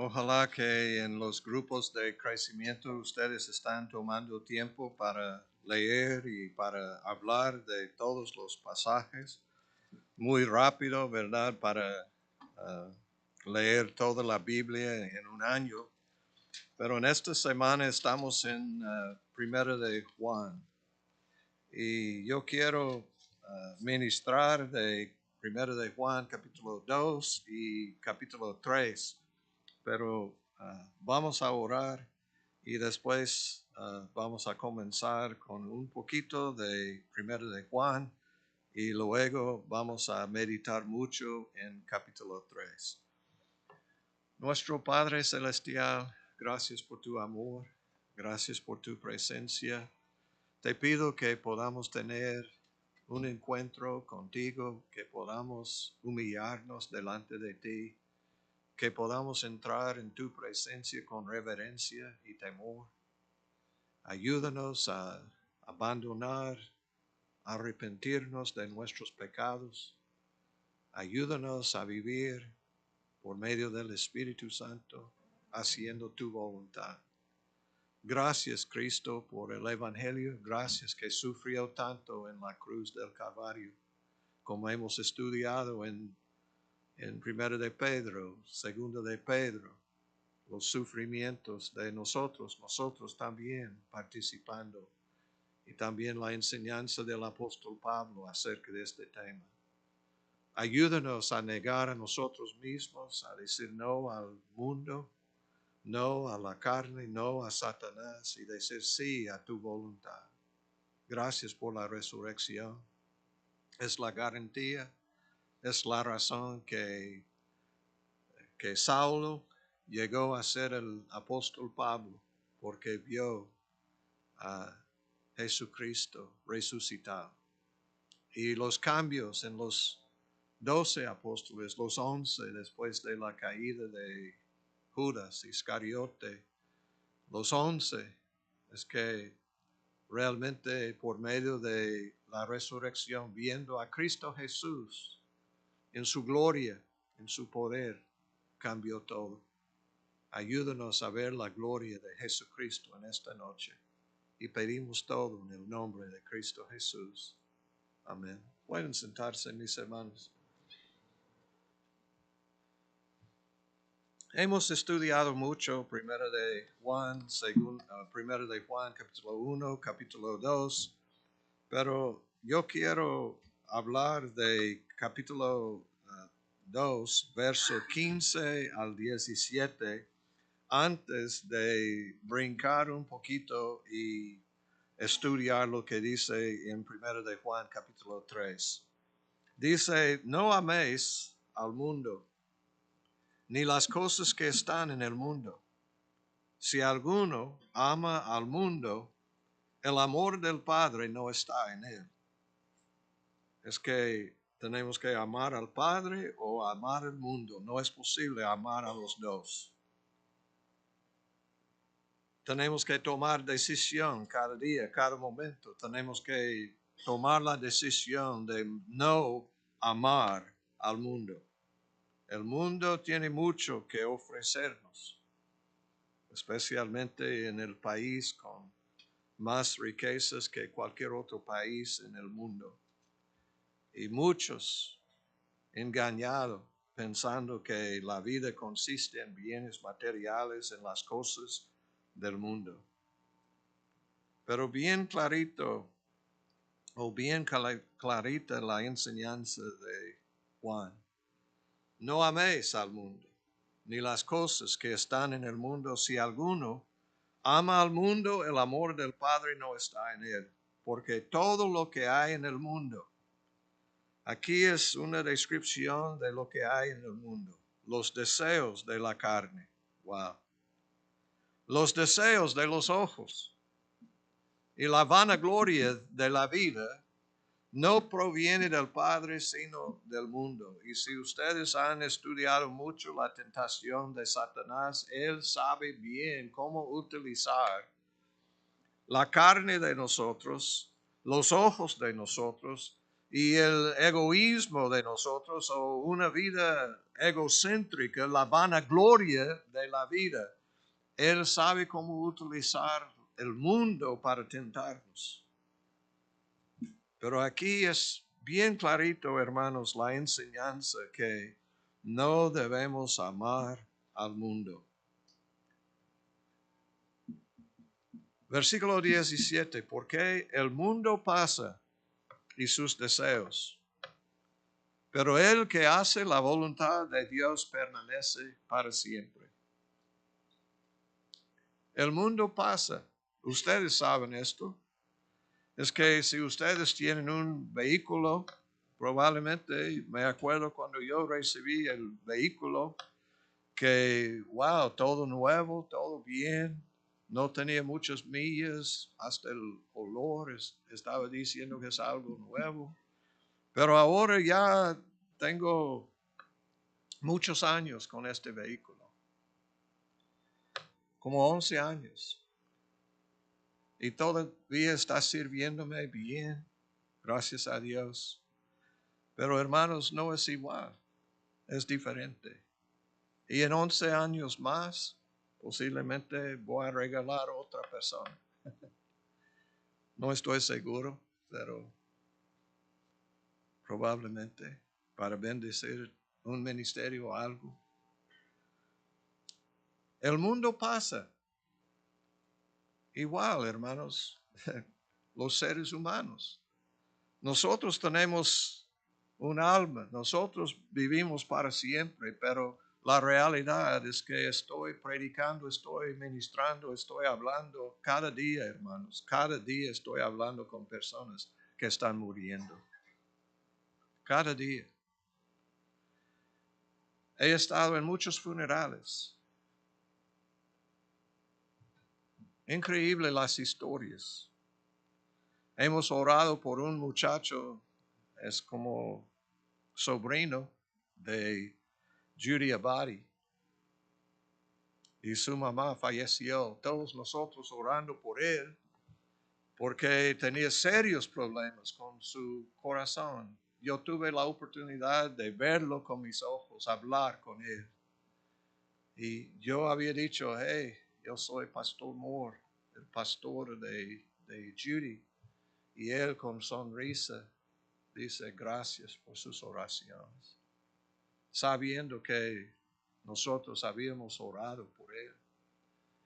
Ojalá que en los grupos de crecimiento ustedes están tomando tiempo para leer y para hablar de todos los pasajes. Muy rápido, ¿verdad? Para leer toda la Biblia en un año. Pero en esta semana estamos en Primera de Juan. Y yo quiero ministrar de Primera de Juan capítulo 2 y capítulo 3. Pero vamos a orar y después vamos a comenzar con un poquito de Primero de Juan y luego vamos a meditar mucho en capítulo 3. Nuestro Padre Celestial, gracias por tu amor, gracias por tu presencia. Te pido que podamos tener un encuentro contigo, que podamos humillarnos delante de ti, que podamos entrar en tu presencia con reverencia y temor. Ayúdanos a abandonar, a arrepentirnos de nuestros pecados. Ayúdanos a vivir por medio del Espíritu Santo, haciendo tu voluntad. Gracias, Cristo, por el Evangelio. Gracias que sufrió tanto en la cruz del Calvario, como hemos estudiado en Primero de Pedro, Segundo de Pedro, los sufrimientos de nosotros también participando, y también la enseñanza del apóstol Pablo acerca de este tema. Ayúdanos a negar a nosotros mismos, a decir no al mundo, no a la carne, no a Satanás, y decir sí a tu voluntad. Gracias por la resurrección. Es la garantía, es la razón que Saulo llegó a ser el apóstol Pablo, porque vio a Jesucristo resucitado. Y los cambios en los 12 apóstoles, los 11 después de la caída de Judas Iscariote, los 11 es que realmente por medio de la resurrección, viendo a Cristo Jesús en su gloria, en su poder, cambió todo. Ayúdanos a ver la gloria de Jesucristo en esta noche. Y pedimos todo en el nombre de Cristo Jesús. Amén. Pueden sentarse, mis hermanos. Hemos estudiado mucho Primera de Juan, Primera de Juan, capítulo 1, capítulo 2, pero yo quiero hablar de capítulo 2, verso 15 al 17, antes de brincar un poquito y estudiar lo que dice en Primera de Juan, capítulo 3. Dice, no améis al mundo, ni las cosas que están en el mundo. Si alguno ama al mundo, el amor del Padre no está en él. Es que tenemos que amar al Padre o amar al mundo. No es posible amar a los dos. Tenemos que tomar decisión cada día, cada momento. Tenemos que tomar la decisión de no amar al mundo. El mundo tiene mucho que ofrecernos, especialmente en el país con más riquezas que cualquier otro país en el mundo. Y muchos engañados pensando que la vida consiste en bienes materiales, en las cosas del mundo. Pero bien clarito, o bien clarita la enseñanza de Juan. No améis al mundo, ni las cosas que están en el mundo. Si alguno ama al mundo, el amor del Padre no está en él. Porque todo lo que hay en el mundo, aquí es una descripción de lo que hay en el mundo. Los deseos de la carne. Wow. Los deseos de los ojos y la vanagloria de la vida no proviene del Padre, sino del mundo. Y si ustedes han estudiado mucho la tentación de Satanás, él sabe bien cómo utilizar la carne de nosotros, los ojos de nosotros, y el egoísmo de nosotros o una vida egocéntrica, la vanagloria de la vida. Él sabe cómo utilizar el mundo para tentarnos. Pero aquí es bien clarito, hermanos, la enseñanza que no debemos amar al mundo. Versículo 17, porque el mundo pasa y sus deseos, pero el que hace la voluntad de Dios permanece para siempre. El mundo pasa. Ustedes saben esto. Es que si ustedes tienen un vehículo, probablemente me acuerdo cuando yo recibí el vehículo, que, wow, todo nuevo, todo bien, no tenía muchas millas, hasta el olor estaba diciendo que es algo nuevo. Pero ahora ya tengo muchos años con este vehículo, como 11 años. Y todavía está sirviéndome bien, gracias a Dios. Pero hermanos, no es igual, es diferente. Y en 11 años más, posiblemente voy a regalar a otra persona. No estoy seguro, pero probablemente para bendecir un ministerio o algo. El mundo pasa. Igual, hermanos, los seres humanos. Nosotros tenemos un alma, nosotros vivimos para siempre, pero la realidad es que estoy predicando, estoy ministrando, estoy hablando cada día, hermanos. Cada día estoy hablando con personas que están muriendo. Cada día. He estado en muchos funerales. Increíble las historias. Hemos orado por un muchacho, es como sobrino de Judy Abadi, y su mamá falleció. Todos nosotros orando por él, porque tenía serios problemas con su corazón. Yo tuve la oportunidad de verlo con mis ojos, hablar con él. Y yo había dicho, hey, yo soy Pastor Moore, el pastor de Judy. Y él con sonrisa dice, gracias por sus oraciones, sabiendo que nosotros habíamos orado por él.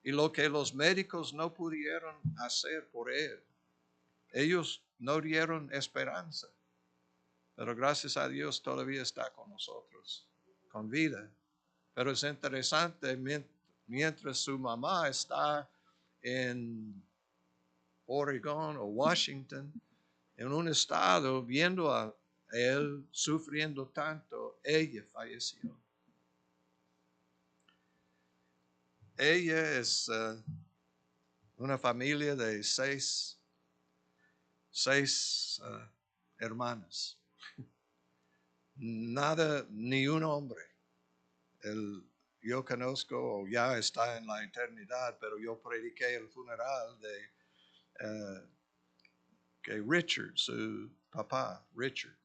Y lo que los médicos no pudieron hacer por él, ellos no dieron esperanza. Pero gracias a Dios todavía está con nosotros, con vida. Pero es interesante, mientras su mamá está en Oregon o Washington, en un estado viendo a él sufriendo tanto, ella falleció. Ella es una familia de seis hermanas. Nada, ni un hombre. Yo conozco, o ya está en la eternidad, pero yo prediqué el funeral de que Richard, su papá, Richard.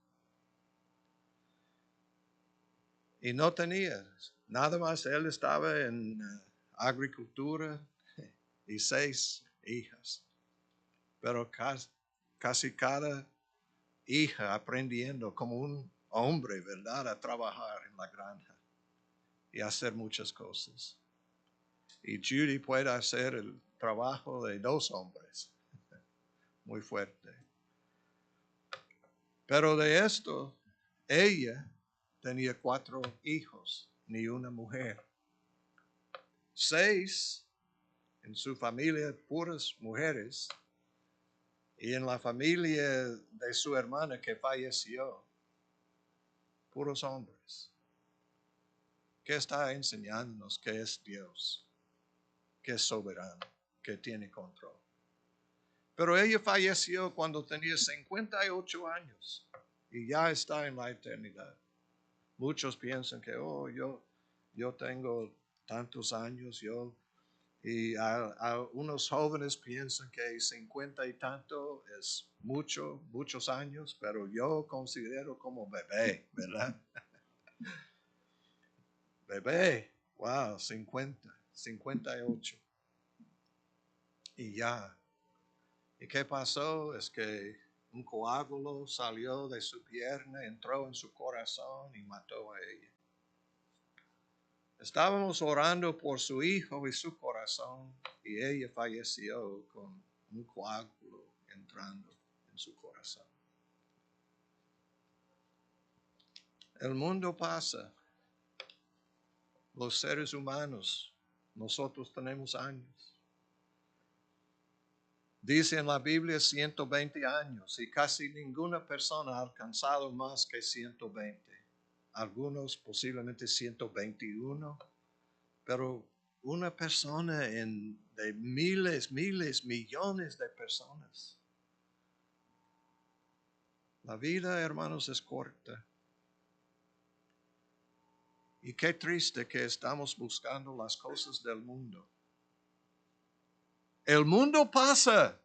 Y no tenía, nada más él estaba en agricultura y 6 hijas. Pero casi cada hija aprendiendo como un hombre, ¿verdad? A trabajar en la granja y hacer muchas cosas. Y Judy puede hacer el trabajo de 2 hombres. Muy fuerte. Pero de esto, ella tenía 4 hijos, ni una mujer. 6 en su familia, puras mujeres. Y en la familia de su hermana que falleció, puros hombres. ¿Qué está enseñándonos? Que es Dios, que es soberano, que tiene control. Pero ella falleció cuando tenía 58 años y ya está en la eternidad. Muchos piensan que, yo tengo tantos años, Y a unos jóvenes piensan que 50 y tanto es muchos años, pero yo considero como bebé, ¿verdad? Bebé, wow, 58. Y ya. ¿Y qué pasó? Es que un coágulo salió de su pierna, entró en su corazón y mató a ella. Estábamos orando por su hijo y su corazón y ella falleció con un coágulo entrando en su corazón. El mundo pasa. Los seres humanos, nosotros tenemos años. Dice en la Biblia 120 años y casi ninguna persona ha alcanzado más que 120. Algunos posiblemente 121, pero una persona de miles, millones de personas. La vida, hermanos, es corta. Y qué triste que estamos buscando las cosas del mundo. El mundo pasa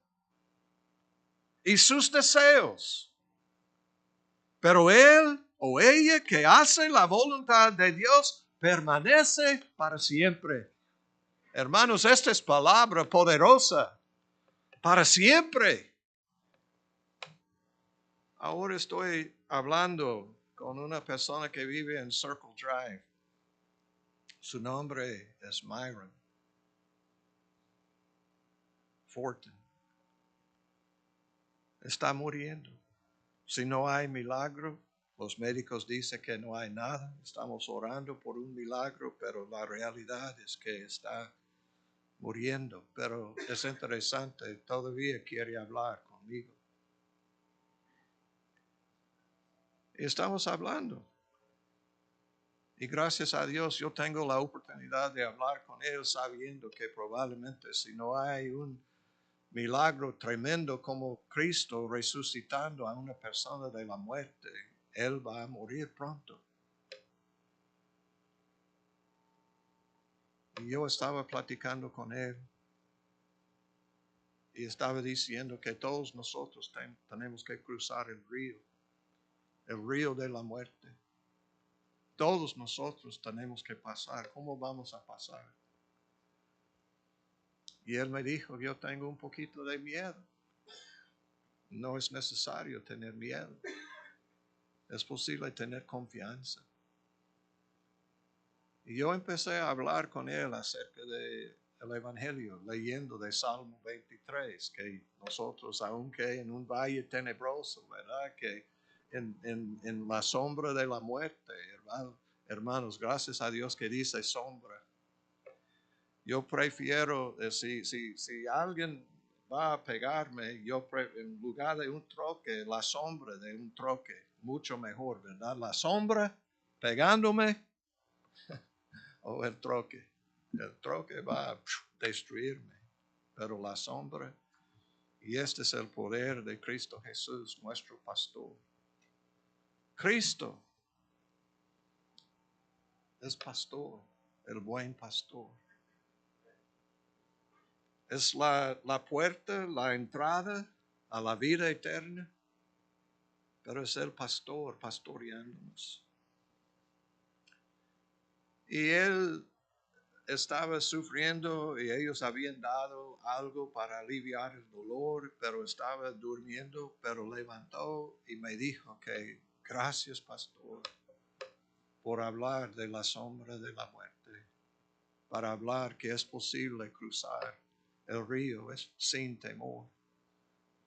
y sus deseos. Pero él o ella que hace la voluntad de Dios permanece para siempre. Hermanos, esta es palabra poderosa. Para siempre. Ahora estoy hablando con una persona que vive en Circle Drive. Su nombre es Myron Fortin. Está muriendo. Si no hay milagro, los médicos dicen que no hay nada. Estamos orando por un milagro, pero la realidad es que está muriendo. Pero es interesante, todavía quiere hablar conmigo. Y estamos hablando. Y gracias a Dios yo tengo la oportunidad de hablar con él sabiendo que probablemente si no hay un milagro tremendo como Cristo resucitando a una persona de la muerte, él va a morir pronto. Y yo estaba platicando con él y estaba diciendo que todos nosotros tenemos que cruzar el río de la muerte. Todos nosotros tenemos que pasar. ¿Cómo vamos a pasar? Y él me dijo, yo tengo un poquito de miedo. No es necesario tener miedo. Es posible tener confianza. Y yo empecé a hablar con él acerca del Evangelio, leyendo de Salmo 23, que nosotros, aunque en un valle tenebroso, ¿verdad? Que en la sombra de la muerte, hermanos, gracias a Dios que dice sombra. Yo prefiero, si alguien va a pegarme, en lugar de un troque, la sombra de un troque, mucho mejor, ¿verdad? La sombra pegándome o el troque. El troque va a destruirme, pero la sombra, y este es el poder de Cristo Jesús, nuestro pastor. Cristo es pastor, el buen pastor. Es la puerta, la entrada a la vida eterna, pero es el pastor pastoreándonos. Y él estaba sufriendo y ellos habían dado algo para aliviar el dolor, pero estaba durmiendo, pero levantó y me dijo que gracias, pastor, por hablar de la sombra de la muerte, para hablar que es posible cruzar el río sin temor.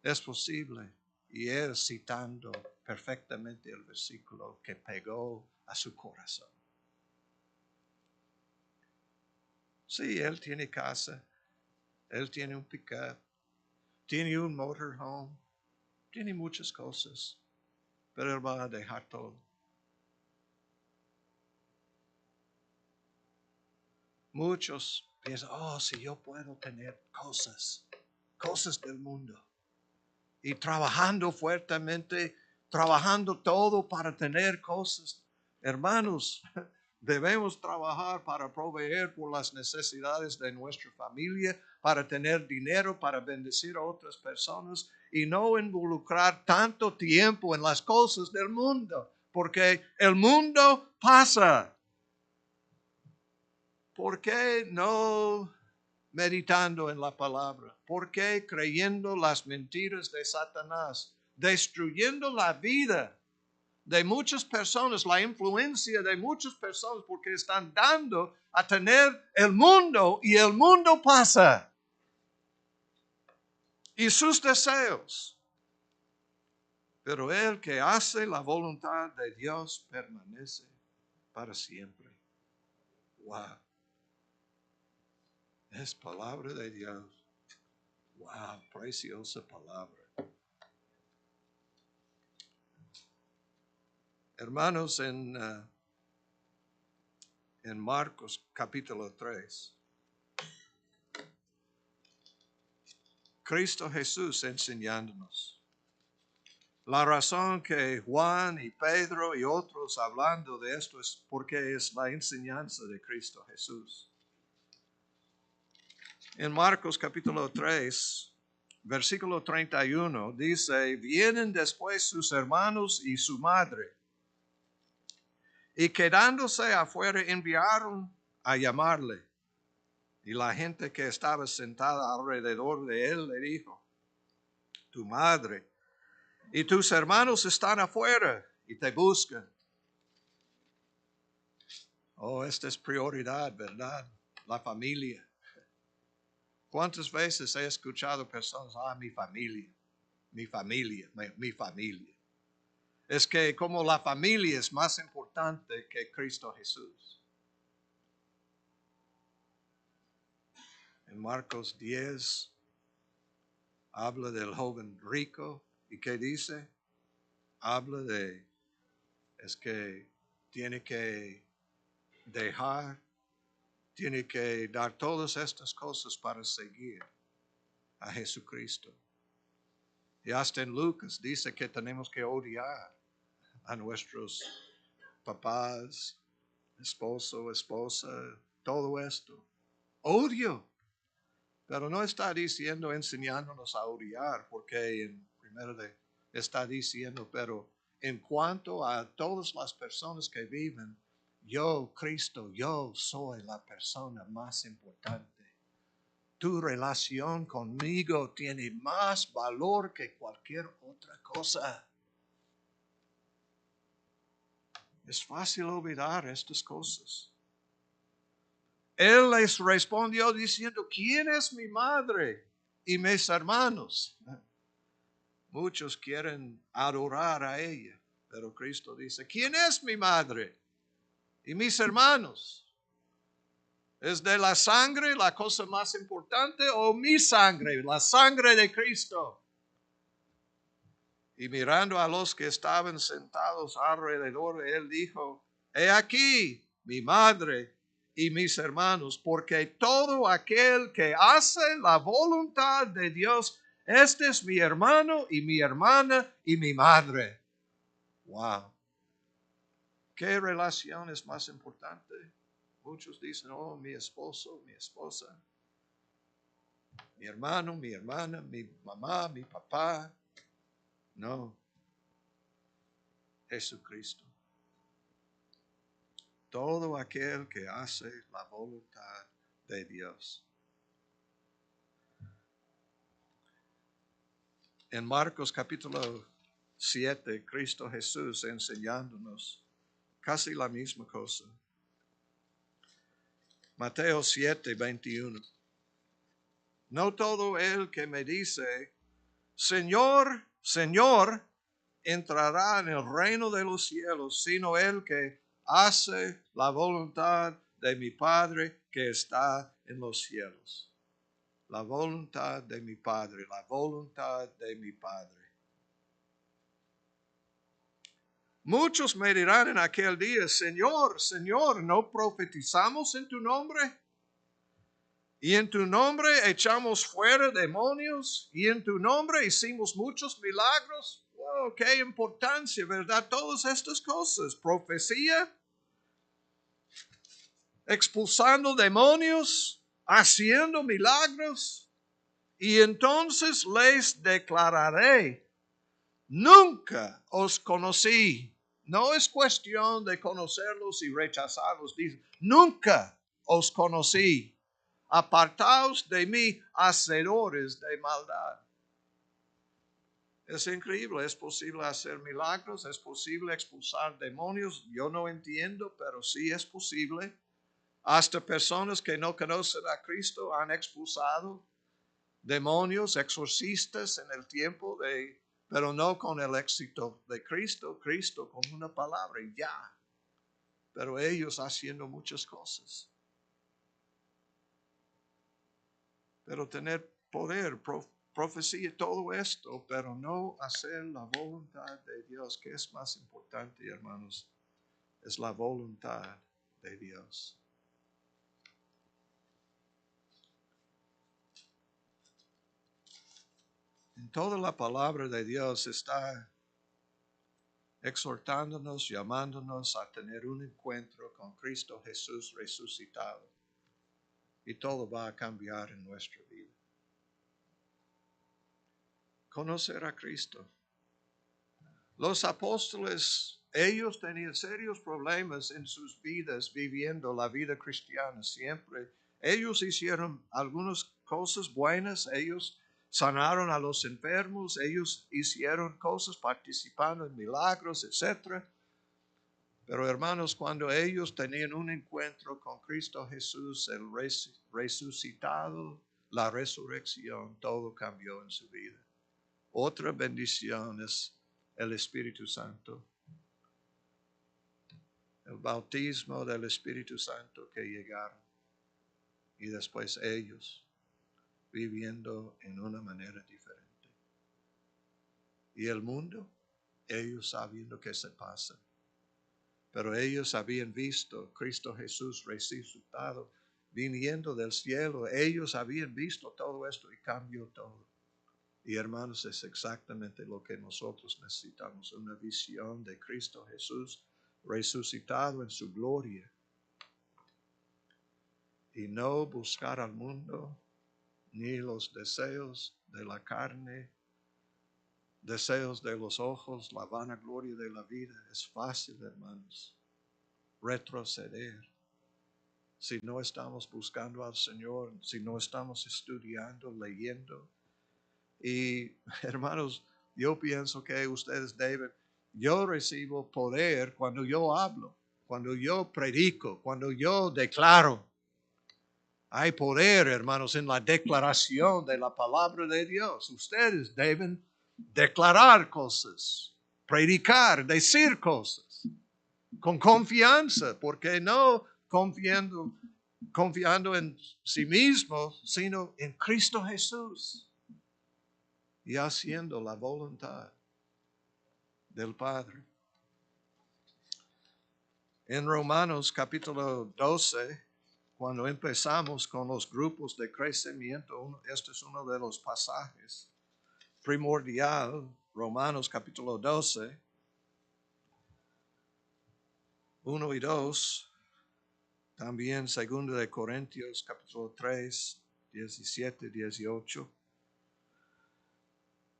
Es posible. Y él citando perfectamente el versículo que pegó a su corazón. Sí, él tiene casa, él tiene un pickup, tiene un motorhome, tiene muchas cosas, pero él va a dejar todo. Muchos piensan, si yo puedo tener cosas del mundo. Y trabajando fuertemente, trabajando todo para tener cosas. Hermanos, Debemos trabajar para proveer por las necesidades de nuestra familia, para tener dinero, para bendecir a otras personas y no involucrar tanto tiempo en las cosas del mundo, porque el mundo pasa. ¿Por qué no meditando en la palabra? ¿Por qué creyendo las mentiras de Satanás, destruyendo la vida de muchas personas, la influencia de muchas personas, porque están dando a tener el mundo y el mundo pasa? Y sus deseos. Pero el que hace la voluntad de Dios permanece para siempre. Wow. Es palabra de Dios. Wow, preciosa palabra. Hermanos, en Marcos capítulo 3, Cristo Jesús enseñándonos. La razón que Juan y Pedro y otros hablando de esto es porque es la enseñanza de Cristo Jesús. En Marcos capítulo 3, versículo 31, dice, vienen después sus hermanos y su madre, y quedándose afuera enviaron a llamarle. Y la gente que estaba sentada alrededor de él le dijo, tu madre y tus hermanos están afuera y te buscan. Oh, esta es prioridad, ¿verdad? La familia. ¿Cuántas veces he escuchado personas, mi familia, mi familia, mi familia? Es que como la familia es más importante que Cristo Jesús. En Marcos 10 habla del joven rico y ¿qué dice? Habla es que tiene que dejar, tiene que dar todas estas cosas para seguir a Jesucristo. Y hasta en Lucas dice que tenemos que odiar a nuestros papás, esposo, esposa, todo esto. Odio. Pero no está diciendo enseñándonos a odiar, porque en primero está diciendo, pero en cuanto a todas las personas que viven, yo, Cristo, yo soy la persona más importante. Tu relación conmigo tiene más valor que cualquier otra cosa. Es fácil olvidar estas cosas. Él les respondió diciendo, ¿quién es mi madre y mis hermanos? Muchos quieren adorar a ella, pero Cristo dice, ¿quién es mi madre y mis hermanos? ¿Es de la sangre la cosa más importante o mi sangre, la sangre de Cristo? Y mirando a los que estaban sentados alrededor de él, dijo, he aquí mi madre y mis hermanos, porque todo aquel que hace la voluntad de Dios, este es mi hermano y mi hermana y mi madre. Wow. ¿Qué relación es más importante? Muchos dicen, oh, mi esposo, mi esposa, mi hermano, mi hermana, mi mamá, mi papá. No, Jesucristo. Todo aquel que hace la voluntad de Dios. En Marcos capítulo 7, Cristo Jesús enseñándonos casi la misma cosa. Mateo 7, 21. No todo el que me dice, Señor, Señor, entrará en el reino de los cielos, sino el que hace la voluntad de mi Padre que está en los cielos. La voluntad de mi Padre, la voluntad de mi Padre. Muchos me dirán en aquel día, Señor, Señor, ¿no profetizamos en tu nombre? Y en tu nombre echamos fuera demonios, y en tu nombre hicimos muchos milagros. Wow, qué importancia, ¿verdad? Todas estas cosas, profecía, expulsando demonios, haciendo milagros, y entonces les declararé, nunca os conocí. No es cuestión de conocerlos y rechazarlos. Dice, nunca os conocí. Apartaos de mí, hacedores de maldad. Es increíble, es posible hacer milagros, es posible expulsar demonios. Yo no entiendo, pero sí es posible. Hasta personas que no conocen a Cristo han expulsado demonios, exorcistas en el tiempo pero no con el éxito de Cristo, Cristo con una palabra y ya. Pero ellos haciendo muchas cosas. Pero tener poder, profecía, todo esto, pero no hacer la voluntad de Dios, que es más importante, hermanos, es la voluntad de Dios. En toda la palabra de Dios está exhortándonos, llamándonos a tener un encuentro con Cristo Jesús resucitado. Y todo va a cambiar en nuestra vida. Conocer a Cristo. Los apóstoles, ellos tenían serios problemas en sus vidas viviendo la vida cristiana siempre. Ellos hicieron algunas cosas buenas, ellos sanaron a los enfermos, ellos hicieron cosas participando en milagros, etc. Pero hermanos, cuando ellos tenían un encuentro con Cristo Jesús, el resucitado, la resurrección, todo cambió en su vida. Otra bendición es el Espíritu Santo. El bautismo del Espíritu Santo que llegaron. Y después ellos viviendo en una manera diferente. Y el mundo, ellos sabiendo qué se pasa. Pero ellos habían visto Cristo Jesús resucitado, viniendo del cielo. Ellos habían visto todo esto y cambió todo. Y hermanos, es exactamente lo que nosotros necesitamos, una visión de Cristo Jesús resucitado en su gloria. Y no buscar al mundo, ni los deseos de la carne, deseos de los ojos, la vanagloria de la vida. Es fácil, hermanos, retroceder. Si no estamos buscando al Señor, si no estamos estudiando, leyendo. Y hermanos, yo pienso que ustedes deben, yo recibo poder cuando yo hablo, cuando yo predico, cuando yo declaro. Hay poder, hermanos, en la declaración de la palabra de Dios. Ustedes deben declarar cosas, predicar, decir cosas con confianza, porque no confiando en sí mismo, sino en Cristo Jesús y haciendo la voluntad del Padre. En Romanos capítulo 12, cuando empezamos con los grupos de crecimiento, este es uno de los pasajes primordial, Romanos capítulo 12, 1 y 2, también 2 de Corintios capítulo 3, 17, 18.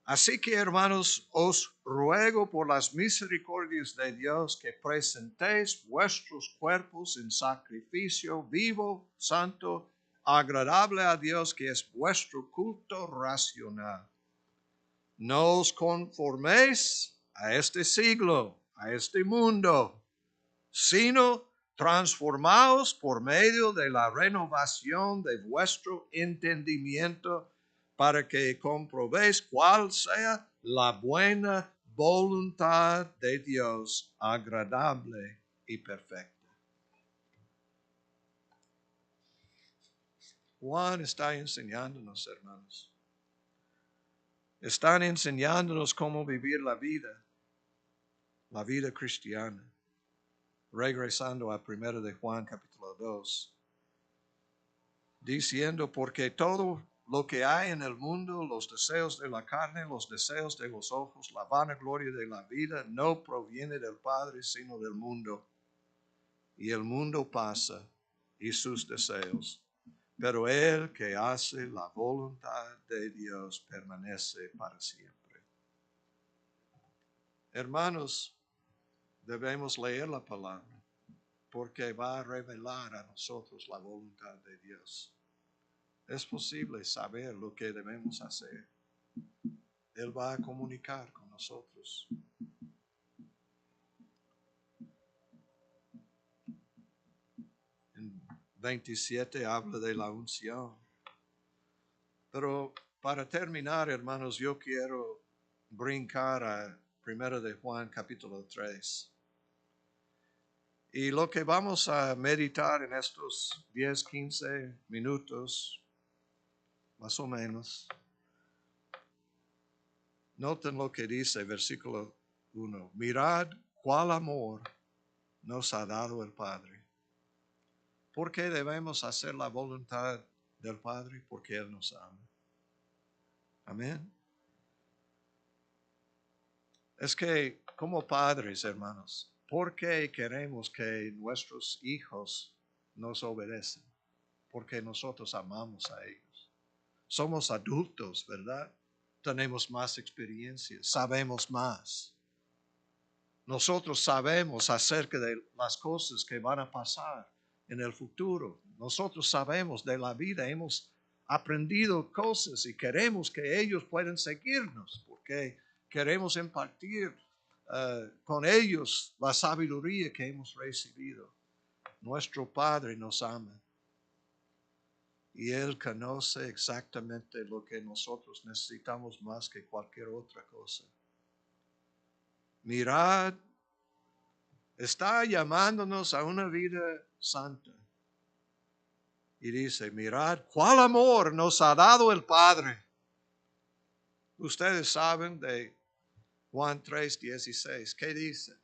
Así que, hermanos, os ruego por las misericordias de Dios que presentéis vuestros cuerpos en sacrificio vivo, santo, agradable a Dios, que es vuestro culto racional. No os conforméis a este siglo, a este mundo, sino transformaos por medio de la renovación de vuestro entendimiento, para que comprobéis cuál sea la buena voluntad de Dios, agradable y perfecta. Juan está enseñándonos, hermanos. Están enseñándonos cómo vivir la vida cristiana. Regresando a 1 de Juan capítulo 2, diciendo, porque todo lo que hay en el mundo, los deseos de la carne, los deseos de los ojos, la vanagloria de la vida, no proviene del Padre, sino del mundo. Y el mundo pasa y sus deseos, pero el que hace la voluntad de Dios permanece para siempre. Hermanos, debemos leer la palabra porque va a revelar a nosotros la voluntad de Dios. Es posible saber lo que debemos hacer. Él va a comunicar con nosotros. En 27 habla de la unción. Pero para terminar, hermanos, yo quiero brincar a 1 de Juan capítulo 3. Y lo que vamos a meditar en estos 10, 15 minutos, más o menos, noten lo que dice versículo 1. Mirad cuál amor nos ha dado el Padre. ¿Por qué debemos hacer la voluntad del Padre? Porque Él nos ama. Amén. Es que como padres, hermanos, ¿por qué queremos que nuestros hijos nos obedecen? Porque nosotros amamos a ellos. Somos adultos, ¿verdad? Tenemos más experiencia, sabemos más. Nosotros sabemos acerca de las cosas que van a pasar en el futuro. Nosotros sabemos de la vida, hemos aprendido cosas y queremos que ellos puedan seguirnos porque queremos impartir con ellos la sabiduría que hemos recibido. Nuestro Padre nos ama y Él conoce exactamente lo que nosotros necesitamos más que cualquier otra cosa. Mirad, está llamándonos a una vida santa. Y dice, mirad, cuál amor nos ha dado el Padre. Ustedes saben de Juan 3:16. ¿Qué dice?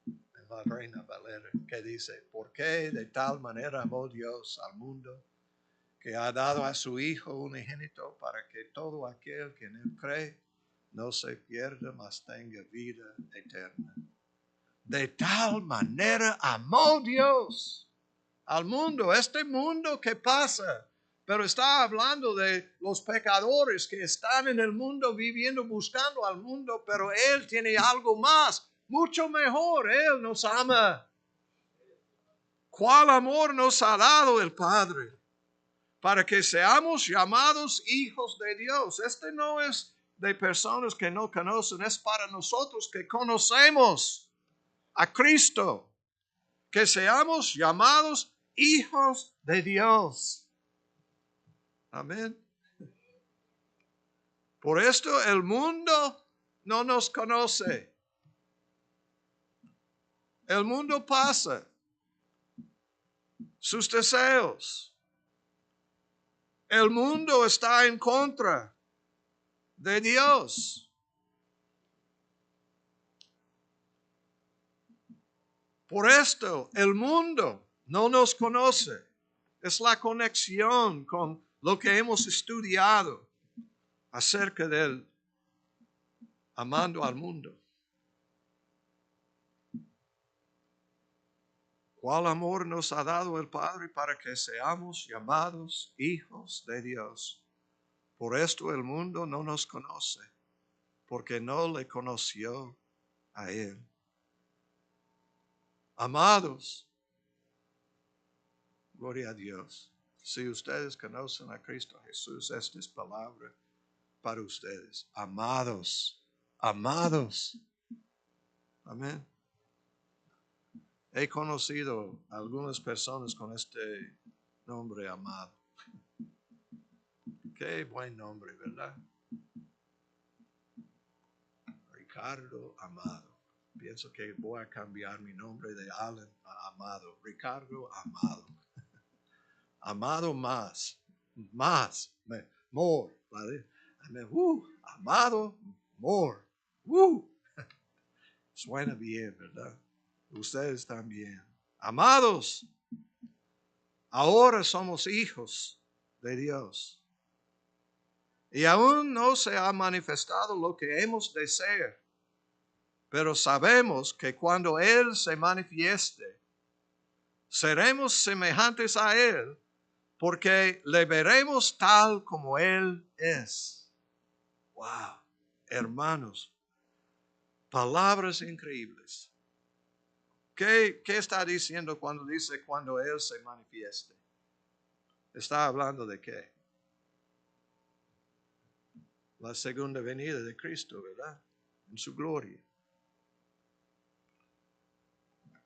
En la Reina Valera, ¿qué dice? Porque de tal manera amó Dios al mundo, que ha dado a su Hijo unigénito para que todo aquel que en él cree no se pierda, mas tenga vida eterna. De tal manera amó Dios al mundo, este mundo que pasa, pero está hablando de los pecadores que están en el mundo viviendo, buscando al mundo, pero Él tiene algo más, mucho mejor. Él nos ama. ¿Cuál amor nos ha dado el Padre? Para que seamos llamados hijos de Dios. Este no es de personas que no conocen, es para nosotros que conocemos a Cristo. Que seamos llamados hijos de Dios. Amén. Por esto el mundo no nos conoce. El mundo pasa. Sus deseos. El mundo está en contra de Dios. Por esto el mundo no nos conoce. Es la conexión con lo que hemos estudiado acerca del amando al mundo. ¿Cuál amor nos ha dado el Padre para que seamos llamados hijos de Dios? Por esto el mundo no nos conoce, porque no le conoció a Él. Amados, gloria a Dios. Si ustedes conocen a Cristo Jesús, esta es palabra para ustedes. Amados, amados. Amén. He conocido a algunas personas con este nombre, amado. Qué buen nombre, ¿verdad? Ricardo Amado. Pienso que voy a cambiar mi nombre de Allen a Amado. Ricardo Amado. Amado más. More. ¿Vale? Amado more. Suena bien, ¿verdad? Ustedes también. Amados, ahora somos hijos de Dios. Y aún no se ha manifestado lo que hemos de ser. Pero sabemos que cuando Él se manifieste, seremos semejantes a Él porque le veremos tal como Él es. Wow, hermanos, palabras increíbles. ¿Qué está diciendo cuando dice cuando Él se manifieste? ¿Está hablando de qué? La segunda venida de Cristo, ¿verdad? En su gloria.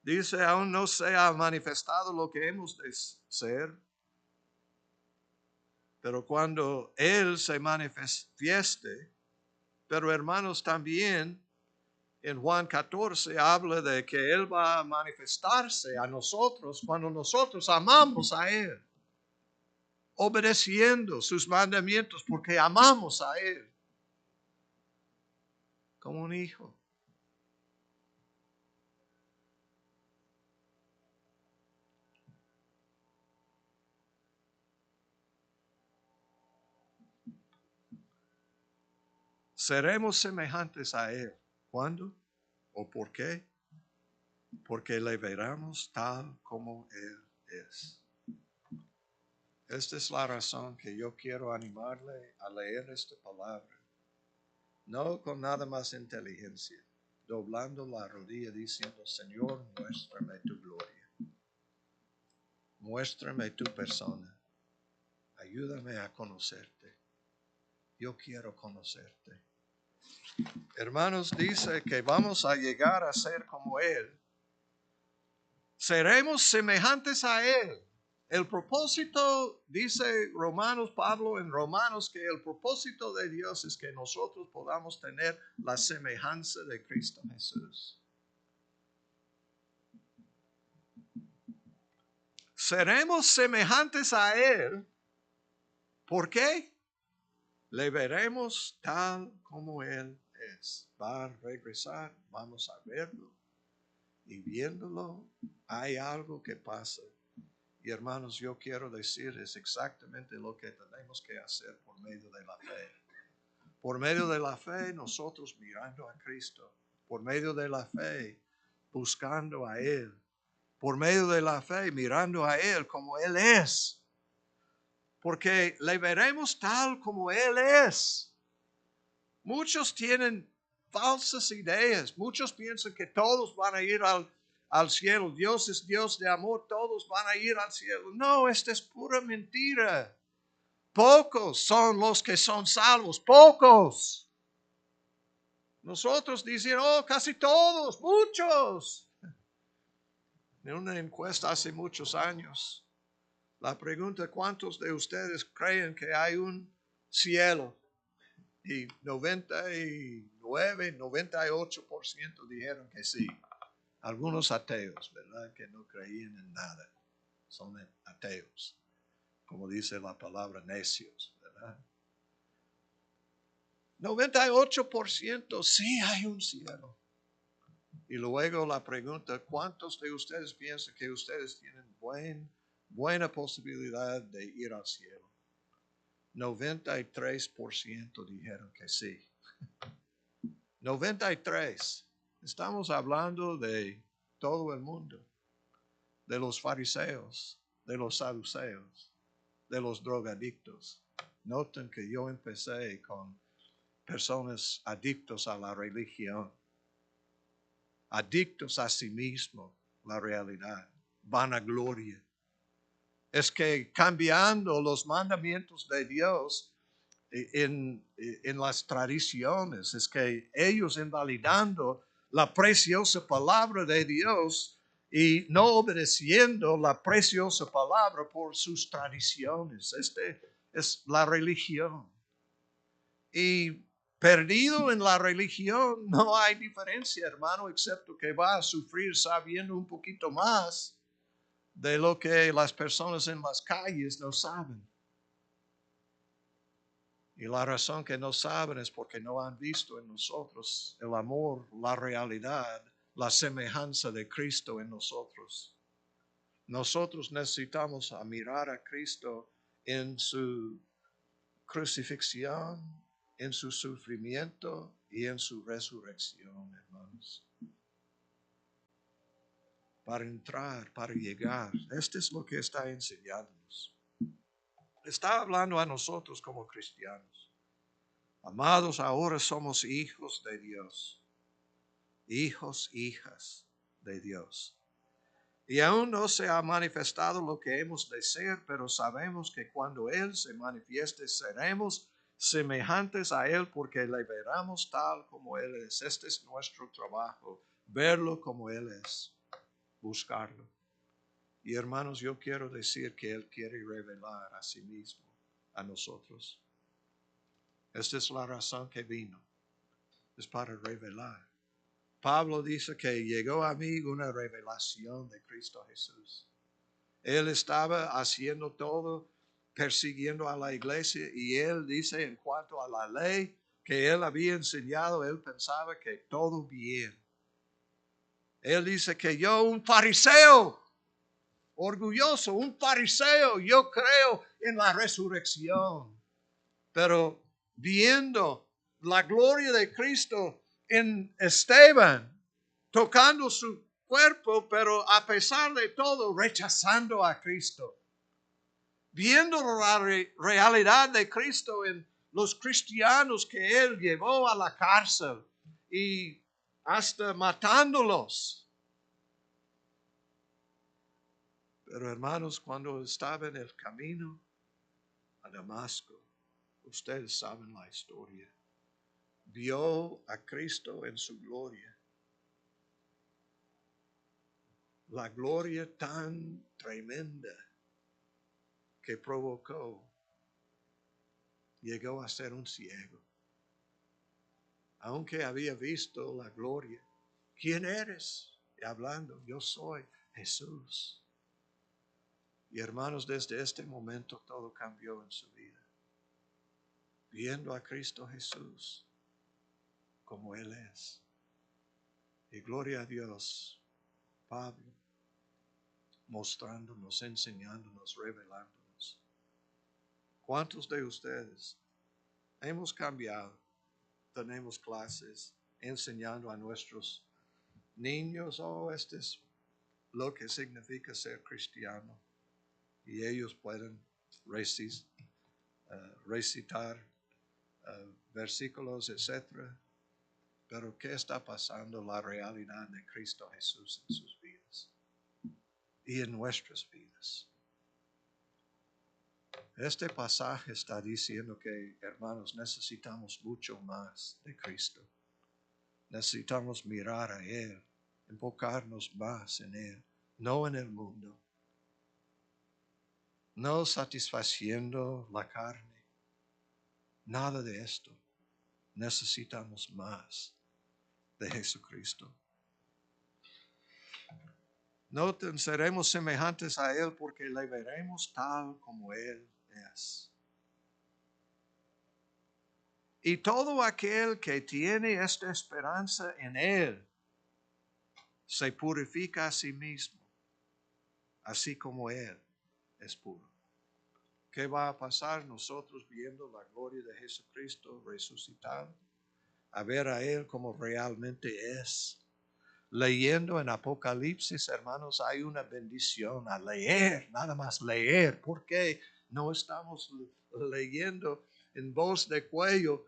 Dice, aún no se ha manifestado lo que hemos de ser, pero cuando Él se manifieste, pero hermanos también en Juan 14 habla de que Él va a manifestarse a nosotros cuando nosotros amamos a Él, obedeciendo sus mandamientos porque amamos a Él como un hijo. Seremos semejantes a Él. ¿Cuándo? ¿O por qué? Porque le veremos tal como Él es. Esta es la razón que yo quiero animarle a leer esta palabra. No con nada más inteligencia, doblando la rodilla diciendo, Señor, muéstrame tu gloria. Muéstrame tu persona. Ayúdame a conocerte. Yo quiero conocerte. Hermanos, dice que vamos a llegar a ser como Él. Seremos semejantes a Él. El propósito, dice Pablo en Romanos, que el propósito de Dios es que nosotros podamos tener la semejanza de Cristo Jesús. Seremos semejantes a Él. ¿Por qué? Le veremos tal como Él es. Va a regresar, vamos a verlo. Y viéndolo, hay algo que pasa. Y hermanos, yo quiero decir, es exactamente lo que tenemos que hacer por medio de la fe. Por medio de la fe, nosotros mirando a Cristo. Por medio de la fe, buscando a Él. Por medio de la fe, mirando a Él como Él es. Porque le veremos tal como Él es. Muchos tienen falsas ideas. Muchos piensan que todos van a ir al cielo. Dios es Dios de amor. Todos van a ir al cielo. No, esta es pura mentira. Pocos son los que son salvos. Pocos. Nosotros dicen, oh, casi todos, muchos. En una encuesta hace muchos años, la pregunta, ¿cuántos de ustedes creen que hay un cielo? Y 99, 98% dijeron que sí. Algunos ateos, ¿verdad? Que no creían en nada. Son ateos. Como dice la palabra necios, ¿verdad? 98% sí hay un cielo. Y luego la pregunta, ¿cuántos de ustedes piensan que ustedes tienen buena posibilidad de ir al cielo? 93% dijeron que sí. 93. Estamos hablando de todo el mundo, de los fariseos, de los saduceos, de los drogadictos. Noten que yo empecé con personas adictos a la religión, adictos a sí mismo, la realidad, vanagloria. Es que cambiando los mandamientos de Dios en las tradiciones, es que ellos invalidando la preciosa palabra de Dios y no obedeciendo la preciosa palabra por sus tradiciones. Este es la religión. Y perdido en la religión no hay diferencia, hermano, excepto que va a sufrir sabiendo un poquito más de lo que las personas en las calles no saben. Y la razón que no saben es porque no han visto en nosotros el amor, la realidad, la semejanza de Cristo en nosotros. Nosotros necesitamos mirar a Cristo en su crucifixión, en su sufrimiento y en su resurrección, hermanos. para entrar, para llegar. Esto es lo que está enseñándonos. Está hablando a nosotros como cristianos. Amados, ahora somos hijos de Dios. Hijos, hijas de Dios. Y aún no se ha manifestado lo que hemos de ser, pero sabemos que cuando Él se manifieste seremos semejantes a Él porque le veremos tal como Él es. Este es nuestro trabajo, verlo como Él es, buscarlo. Y hermanos, yo quiero decir que Él quiere revelar a sí mismo a nosotros. Esta es la razón que vino, es para revelar. Pablo dice que llegó a mí una revelación de Cristo Jesús. Él estaba haciendo todo, persiguiendo a la iglesia, y él dice en cuanto a la ley que él había enseñado, él pensaba que todo bien. Él dice que yo, un fariseo, orgulloso, un fariseo, yo creo en la resurrección, pero viendo la gloria de Cristo en Esteban, tocando su cuerpo, pero a pesar de todo, rechazando a Cristo. Viendo la realidad de Cristo en los cristianos que Él llevó a la cárcel y hasta matándolos. Pero hermanos, cuando estaba en el camino a Damasco, ustedes saben la historia, vio a Cristo en su gloria. La gloria tan tremenda que provocó, llegó a ser un ciego. Aunque había visto la gloria, ¿quién eres? Y hablando, yo soy Jesús. Y hermanos, desde este momento todo cambió en su vida. Viendo a Cristo Jesús como Él es. Y gloria a Dios, Pablo, mostrándonos, enseñándonos, revelándonos. ¿Cuántos de ustedes hemos cambiado? Tenemos clases enseñando a nuestros niños, este es lo que significa ser cristiano. Y ellos pueden recitar versículos, etc. Pero ¿qué está pasando? La realidad de Cristo Jesús en sus vidas y en nuestras vidas. Este pasaje está diciendo que, hermanos, necesitamos mucho más de Cristo. Necesitamos mirar a Él, enfocarnos más en Él, no en el mundo. No satisfaciendo la carne. Nada de esto. Necesitamos más de Jesucristo. Noten, seremos semejantes a Él porque le veremos tal como Él es. Y todo aquel que tiene esta esperanza en Él se purifica a sí mismo, así como Él es puro. ¿Qué va a pasar nosotros viendo la gloria de Jesucristo resucitado? A ver a Él como realmente es. Leyendo en Apocalipsis, hermanos, hay una bendición a leer, nada más leer. ¿Por qué no estamos leyendo en voz de cuello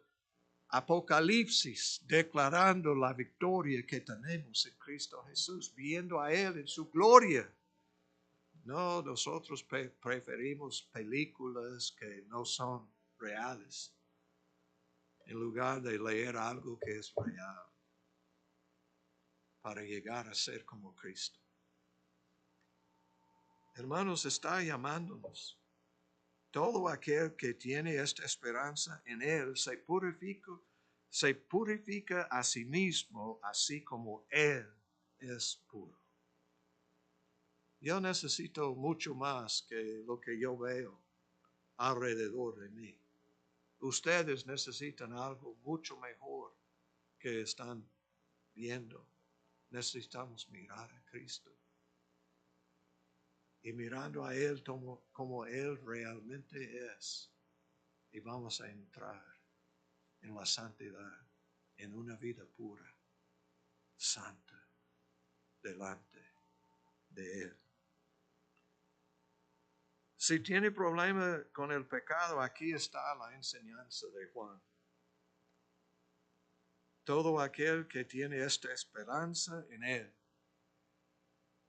Apocalipsis, declarando la victoria que tenemos en Cristo Jesús, viendo a Él en su gloria? No, nosotros preferimos películas que no son reales, en lugar de leer algo que es real, para llegar a ser como Cristo. Hermanos, está llamándonos. Todo aquel que tiene esta esperanza en Él se purifica a sí mismo, así como Él es puro. Yo necesito mucho más que lo que yo veo alrededor de mí. Ustedes necesitan algo mucho mejor que están viendo. Necesitamos mirar a Cristo. Y mirando a Él como Él realmente es. Y vamos a entrar en la santidad, en una vida pura, santa, delante de Él. Si tiene problema con el pecado, aquí está la enseñanza de Juan. Todo aquel que tiene esta esperanza en Él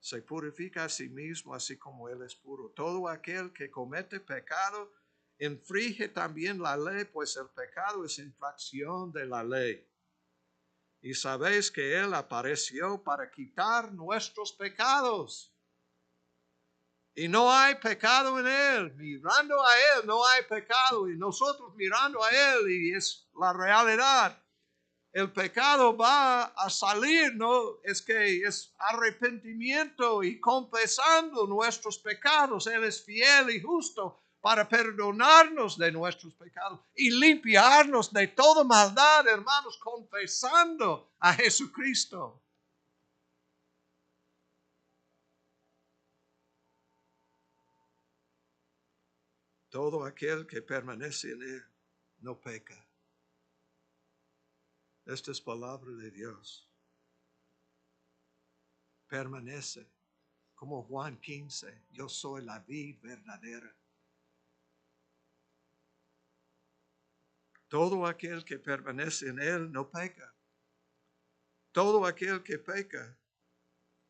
se purifica a sí mismo, así como Él es puro. Todo aquel que comete pecado infringe también la ley, pues el pecado es infracción de la ley. Y sabéis que Él apareció para quitar nuestros pecados. Y no hay pecado en Él. Mirando a Él no hay pecado. Y nosotros mirando a Él, y es la realidad. El pecado va a salir, ¿no? Es que es arrepentimiento y confesando nuestros pecados. Él es fiel y justo para perdonarnos de nuestros pecados y limpiarnos de toda maldad, hermanos, confesando a Jesucristo. Todo aquel que permanece en Él no peca. Esta es palabra de Dios. Permanece. Como Juan 15, yo soy la vid verdadera. Todo aquel que permanece en Él no peca. Todo aquel que peca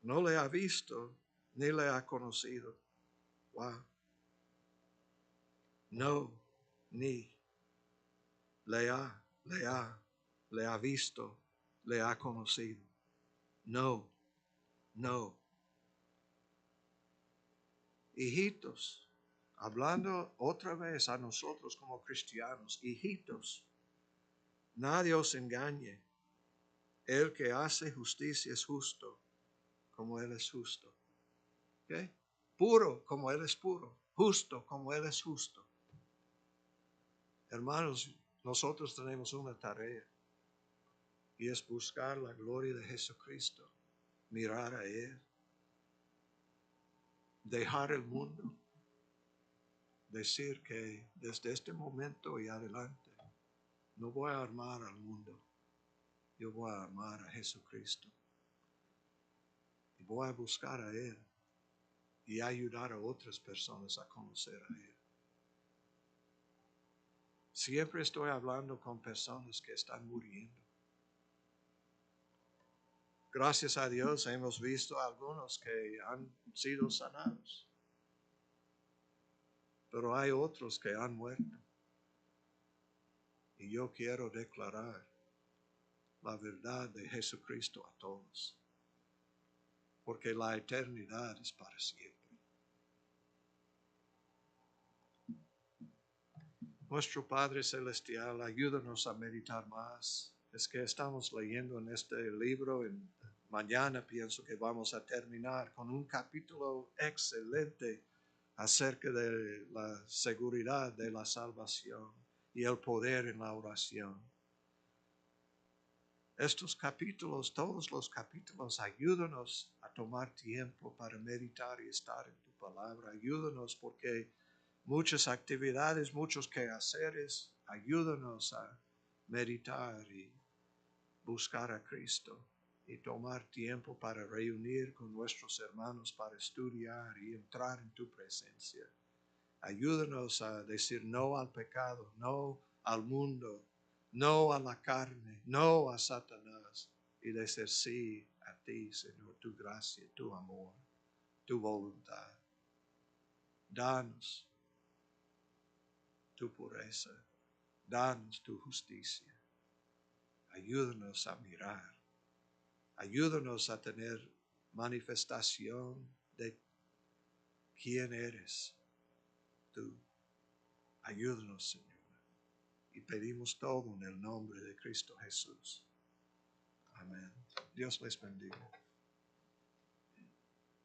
no le ha visto ni le ha conocido. Wow. No, ni le ha visto, le ha conocido. No. Hijitos, hablando otra vez a nosotros como cristianos, hijitos, nadie os engañe. El que hace justicia es justo, como Él es justo. ¿Okay? Puro, como Él es puro. Justo, como Él es justo. Hermanos, nosotros tenemos una tarea, y es buscar la gloria de Jesucristo, mirar a Él, dejar el mundo, decir que desde este momento y adelante no voy a amar al mundo, yo voy a amar a Jesucristo y voy a buscar a Él y ayudar a otras personas a conocer a Él. Siempre estoy hablando con personas que están muriendo. Gracias a Dios hemos visto a algunos que han sido sanados, pero hay otros que han muerto. Y yo quiero declarar la verdad de Jesucristo a todos, porque la eternidad es para siempre. Nuestro Padre Celestial, ayúdanos a meditar más. Es que estamos leyendo en este libro, mañana pienso que vamos a terminar con un capítulo excelente acerca de la seguridad de la salvación y el poder en la oración. Estos capítulos, todos los capítulos, ayúdanos a tomar tiempo para meditar y estar en tu palabra. Ayúdanos porque muchas actividades, muchos quehaceres, ayúdanos a meditar y buscar a Cristo y tomar tiempo para reunir con nuestros hermanos para estudiar y entrar en tu presencia. Ayúdanos a decir no al pecado, no al mundo, no a la carne, no a Satanás, y decir sí a ti, Señor, tu gracia, tu amor, tu voluntad. Danos tu pureza, danos tu justicia. Ayúdanos a mirar, ayúdanos a tener manifestación de quién eres tú. Ayúdanos, Señor. Y pedimos todo en el nombre de Cristo Jesús. Amén. Dios les bendiga.